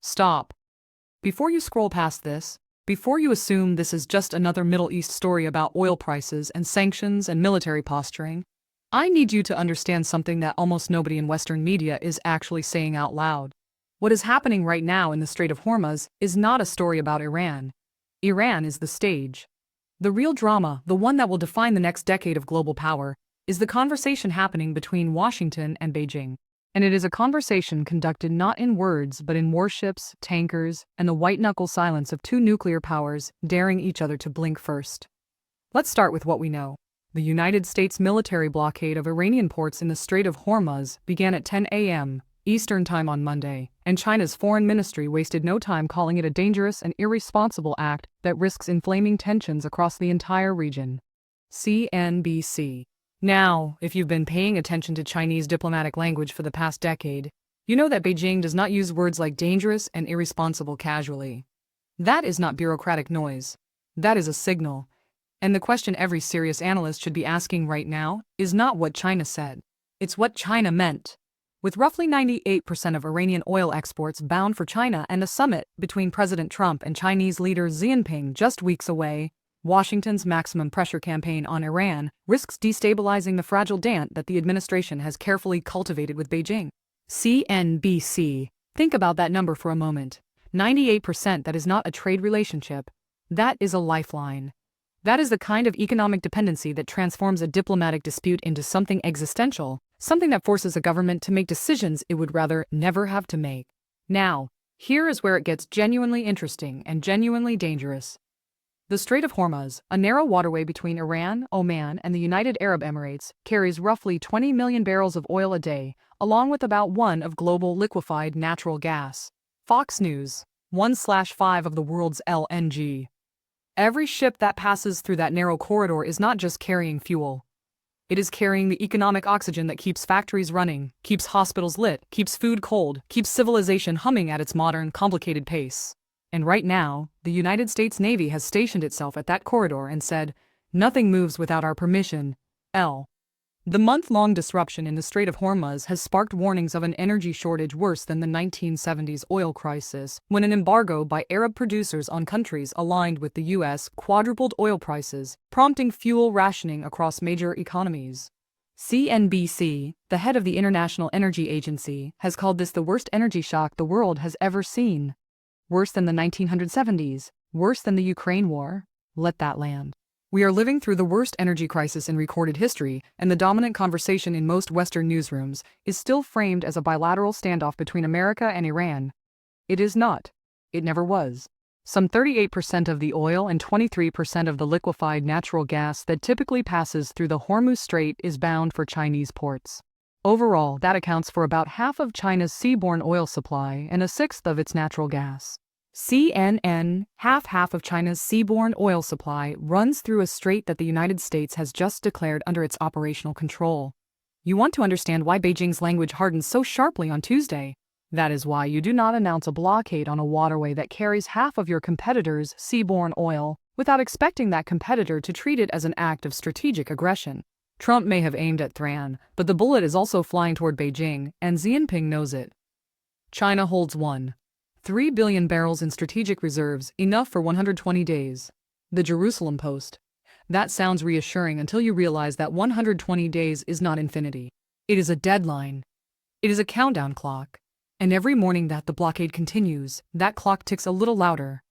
Stop. Before you scroll past this, before you assume this is just another Middle East story about oil prices and sanctions and military posturing, I need you to understand something that almost nobody in Western media is actually saying out loud. What is happening right now in the Strait of Hormuz is not a story about Iran. Iran is the stage. The real drama, the one that will define the next decade of global power, is the conversation happening between Washington and Beijing. And it is a conversation conducted not in words but in warships, tankers, and the white-knuckle silence of two nuclear powers daring each other to blink first. Let's start with what we know. The United States military blockade of Iranian ports in the Strait of Hormuz began at 10 a.m. Eastern Time on Monday, and China's foreign ministry wasted no time calling it a dangerous and irresponsible act that risks inflaming tensions across the entire region. CNBC. Now, if you've been paying attention to Chinese diplomatic language for the past decade, you know that Beijing does not use words like dangerous and irresponsible casually. That is not bureaucratic noise. That is a signal. And the question every serious analyst should be asking right now is not what China said. It's what China meant. With roughly 98% of Iranian oil exports bound for China and a summit between President Trump and Chinese leader Xi Jinping just weeks away, Washington's maximum pressure campaign on Iran risks destabilizing the fragile dance that the administration has carefully cultivated with Beijing. CNBC. Think about that number for a moment. 98%. That is not a trade relationship. That is a lifeline. That is the kind of economic dependency that transforms a diplomatic dispute into something existential, something that forces a government to make decisions it would rather never have to make. Now, here is where it gets genuinely interesting and genuinely dangerous. The Strait of Hormuz, a narrow waterway between Iran, Oman, and the United Arab Emirates, carries roughly 20 million barrels of oil a day, along with about 1 of global liquefied natural gas. Fox News. 1/5 of the world's LNG. Every ship that passes through that narrow corridor is not just carrying fuel. It is carrying the economic oxygen that keeps factories running, keeps hospitals lit, keeps food cold, keeps civilization humming at its modern, complicated pace. And right now, the United States Navy has stationed itself at that corridor and said, "Nothing moves without our permission." The month-long disruption in the Strait of Hormuz has sparked warnings of an energy shortage worse than the 1970s oil crisis, when an embargo by Arab producers on countries aligned with the U.S. quadrupled oil prices, prompting fuel rationing across major economies. CNBC, the head of the International Energy Agency, has called this the worst energy shock the world has ever seen. Worse than the 1970s, worse than the Ukraine war. Let that land. We are living through the worst energy crisis in recorded history, and the dominant conversation in most Western newsrooms is still framed as a bilateral standoff between America and Iran. It is not. It never was. Some 38% of the oil and 23% of the liquefied natural gas that typically passes through the Hormuz Strait is bound for Chinese ports. Overall, that accounts for about half of China's seaborne oil supply and a sixth of its natural gas. CNN, half of China's seaborne oil supply runs through a strait that the United States has just declared under its operational control. You want to understand why Beijing's language hardened so sharply on Tuesday? That is why you do not announce a blockade on a waterway that carries half of your competitor's seaborne oil without expecting that competitor to treat it as an act of strategic aggression. Trump may have aimed at Thran, but the bullet is also flying toward Beijing, and Xi Jinping knows it. China holds 1.3 billion barrels in strategic reserves, enough for 120 days. The Jerusalem Post. That sounds reassuring until you realize that 120 days is not infinity. It is a deadline. It is a countdown clock. And every morning that the blockade continues, that clock ticks a little louder.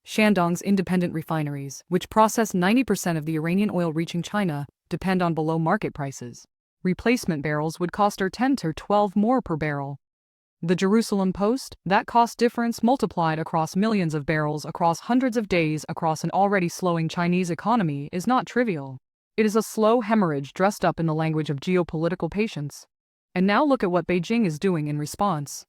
Shandong's independent refineries, which process 90% of the Iranian oil reaching China, depend on below-market prices. Replacement barrels would cost her 10 to 12 more per barrel. The Jerusalem Post, that cost difference multiplied across millions of barrels across hundreds of days across an already slowing Chinese economy is not trivial. It is a slow hemorrhage dressed up in the language of geopolitical patience. And now look at what Beijing is doing in response.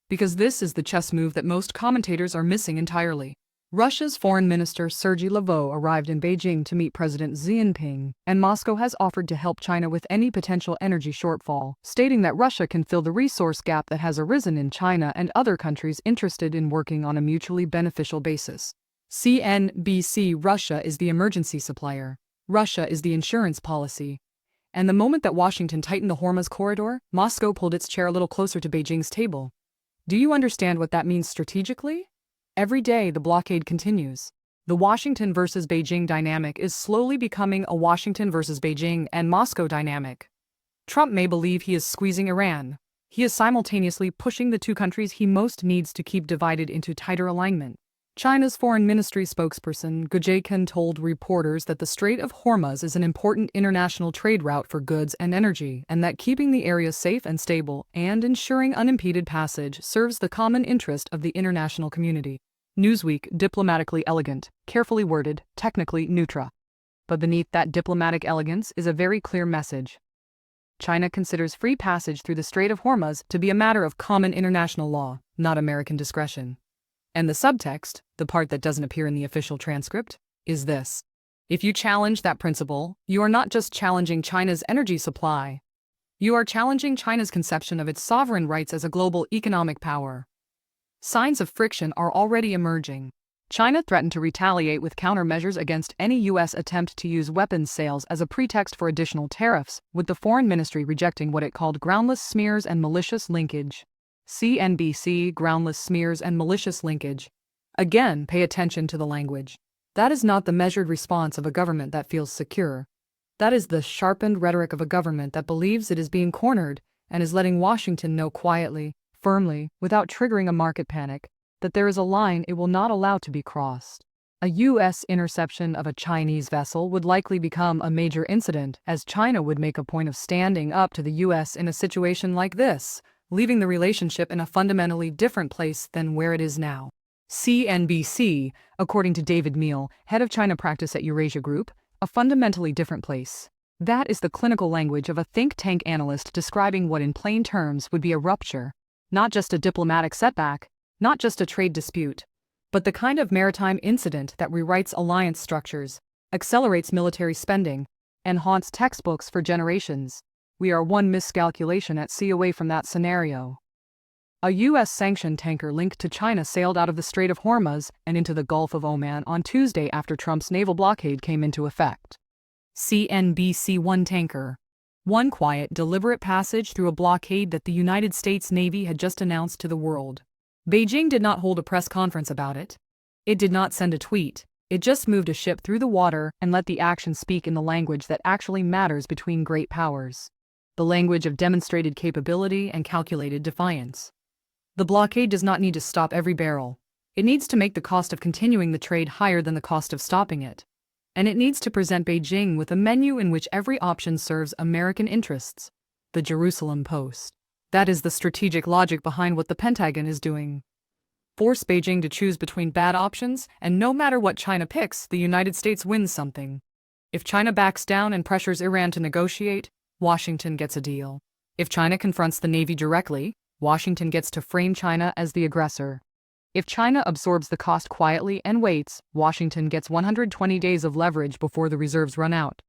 Because this is the chess move that most commentators are missing entirely. Russia's Foreign Minister Sergei Lavrov arrived in Beijing to meet President Xi Jinping, and Moscow has offered to help China with any potential energy shortfall, stating that Russia can fill the resource gap that has arisen in China and other countries interested in working on a mutually beneficial basis. CNBC. Russia is the emergency supplier. Russia is the insurance policy. And the moment that Washington tightened the Hormuz corridor, Moscow pulled its chair a little closer to Beijing's table. Do you understand what that means strategically? Every day, the blockade continues. The Washington versus Beijing dynamic is slowly becoming a Washington versus Beijing and Moscow dynamic. Trump may believe he is squeezing Iran. He is simultaneously pushing the two countries he most needs to keep divided into tighter alignment. China's foreign ministry spokesperson Jiang Xueqin told reporters that the Strait of Hormuz is an important international trade route for goods and energy, and that keeping the area safe and stable and ensuring unimpeded passage serves the common interest of the international community. Newsweek, diplomatically elegant, carefully worded, technically neutra. But beneath that diplomatic elegance is a very clear message. China considers free passage through the Strait of Hormuz to be a matter of common international law, not American discretion. And the subtext, the part that doesn't appear in the official transcript, is this. If you challenge that principle, you are not just challenging China's energy supply. You are challenging China's conception of its sovereign rights as a global economic power. Signs of friction are already emerging. China threatened to retaliate with countermeasures against any U.S. attempt to use weapons sales as a pretext for additional tariffs, with the foreign ministry rejecting what it called groundless smears and malicious linkage. CNBC, groundless smears and malicious linkage. Again, pay attention to the language. That is not the measured response of a government that feels secure. That is the sharpened rhetoric of a government that believes it is being cornered and is letting Washington know quietly, firmly, without triggering a market panic, that there is a line it will not allow to be crossed. A U.S. interception of a Chinese vessel would likely become a major incident, as China would make a point of standing up to the U.S. in a situation like this, leaving the relationship in a fundamentally different place than where it is now. CNBC, according to David Meal, head of China practice at Eurasia Group, a fundamentally different place. That is the clinical language of a think tank analyst describing what in plain terms would be a rupture, not just a diplomatic setback, not just a trade dispute, but the kind of maritime incident that rewrites alliance structures, accelerates military spending, and haunts textbooks for generations. We are one miscalculation at sea away from that scenario. A U.S. sanctioned tanker linked to China sailed out of the Strait of Hormuz and into the Gulf of Oman on Tuesday after Trump's naval blockade came into effect. CNBC. One tanker. One quiet, deliberate passage through a blockade that the United States Navy had just announced to the world. Beijing did not hold a press conference about it. It did not send a tweet. It just moved a ship through the water and let the action speak in the language that actually matters between great powers. The language of demonstrated capability and calculated defiance. The blockade does not need to stop every barrel. It needs to make the cost of continuing the trade higher than the cost of stopping it. And it needs to present Beijing with a menu in which every option serves American interests. The Jerusalem Post. That is the strategic logic behind what the Pentagon is doing. Force Beijing to choose between bad options, and no matter what China picks, the United States wins something. If China backs down and pressures Iran to negotiate, Washington gets a deal. If China confronts the Navy directly, Washington gets to frame China as the aggressor. If China absorbs the cost quietly and waits, Washington gets 120 days of leverage before the reserves run out.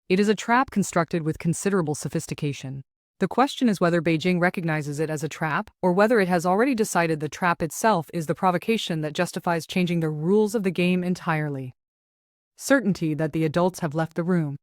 It is a trap constructed with considerable sophistication. The question is whether Beijing recognizes it as a trap, or whether it has already decided the trap itself is the provocation that justifies changing the rules of the game entirely. Certainty that the adults have left the room.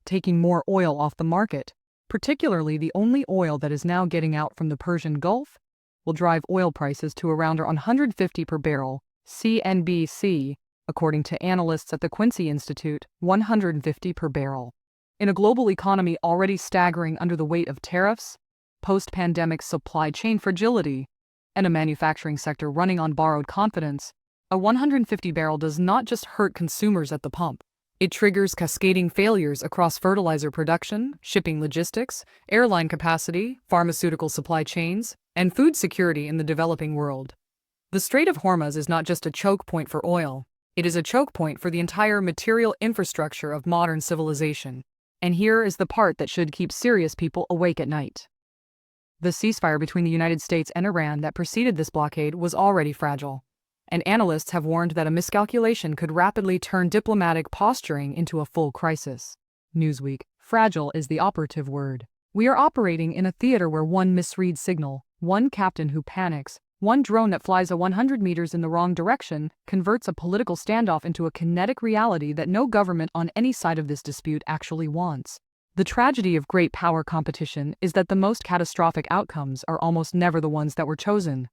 Taking more oil off the market, particularly the only oil that is now getting out from the Persian Gulf, will drive oil prices to around 150 per barrel, CNBC, according to analysts at the Quincy Institute, 150 per barrel. In a global economy already staggering under the weight of tariffs, post-pandemic supply chain fragility, and a manufacturing sector running on borrowed confidence, a 150 barrel does not just hurt consumers at the pump. It triggers cascading failures across fertilizer production, shipping logistics, airline capacity, pharmaceutical supply chains, and food security in the developing world. The Strait of Hormuz is not just a choke point for oil, it is a choke point for the entire material infrastructure of modern civilization. And here is the part that should keep serious people awake at night. The ceasefire between the United States and Iran that preceded this blockade was already fragile. And analysts have warned that a miscalculation could rapidly turn diplomatic posturing into a full crisis. Newsweek. Fragile is the operative word. We are operating in a theater where one misread signal, one captain who panics, one drone that flies 100 meters in the wrong direction converts a political standoff into a kinetic reality that no government on any side of this dispute actually wants. The tragedy of great power competition is that the most catastrophic outcomes are almost never the ones that were chosen.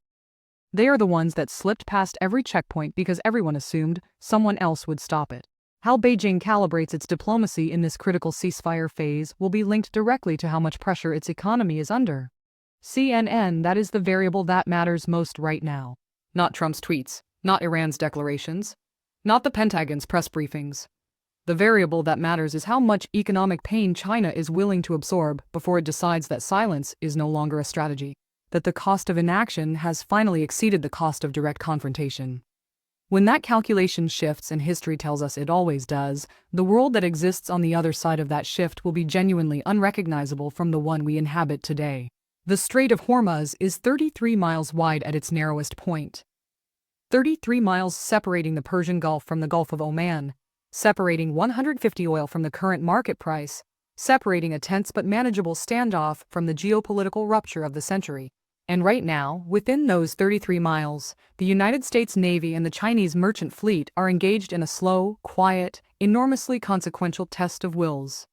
They are the ones that slipped past every checkpoint because everyone assumed someone else would stop it. How Beijing calibrates its diplomacy in this critical ceasefire phase will be linked directly to how much pressure its economy is under. CNN, that is the variable that matters most right now. Not Trump's tweets, not Iran's declarations, not the Pentagon's press briefings. The variable that matters is how much economic pain China is willing to absorb before it decides that silence is no longer a strategy, that the cost of inaction has finally exceeded the cost of direct confrontation. When that calculation shifts, and history tells us it always does, the world that exists on the other side of that shift will be genuinely unrecognizable from the one we inhabit today. The Strait of Hormuz is 33 miles wide at its narrowest point. 33 miles separating the Persian Gulf from the Gulf of Oman, separating 150 oil from the current market price, separating a tense but manageable standoff from the geopolitical rupture of the century. And right now, within those 33 miles, the United States Navy and the Chinese merchant fleet are engaged in a slow, quiet, enormously consequential test of wills.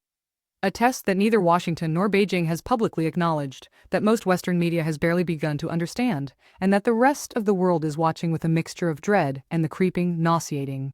A test that neither Washington nor Beijing has publicly acknowledged, that most Western media has barely begun to understand, and that the rest of the world is watching with a mixture of dread and the creeping, nauseating